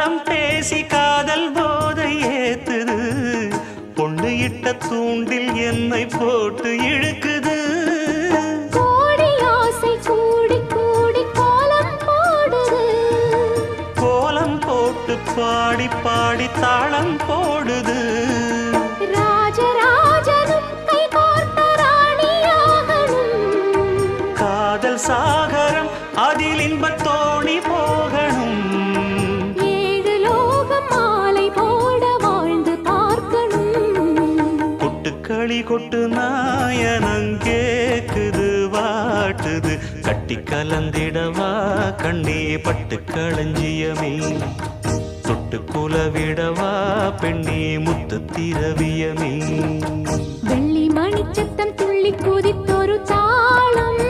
காலம் பேசி காதல் போதை ஏத்துது பொண்ணு இட்ட தூண்டில் என்னை போட்டு இழுக்குது கோடி ஆசை கூடி கூடி கோலம் போடுது கோலம் போட்டு பாடி பாடி தாளம் போடுது ராஜராஜனும் கை கோர்த்த ராணியாகணும் காதல் சாகரம் அதில் இன்பத் தோணி போகணும் ஏழு லோகம் மாலை போட வாழ்ந்து பார்க்கணும் கொட்டுக்களி கொட்டு நாயனங்கேக்குது வாட்டுது கட்டி கலந்திடவா கண்ணே பட்டு களஞ்சியமே தொட்டு குலவிடவா பெண்ணே முத்து திரவியமே வெள்ளி மணிச்சத்தம் துள்ளி குதித்தொரு தாளம்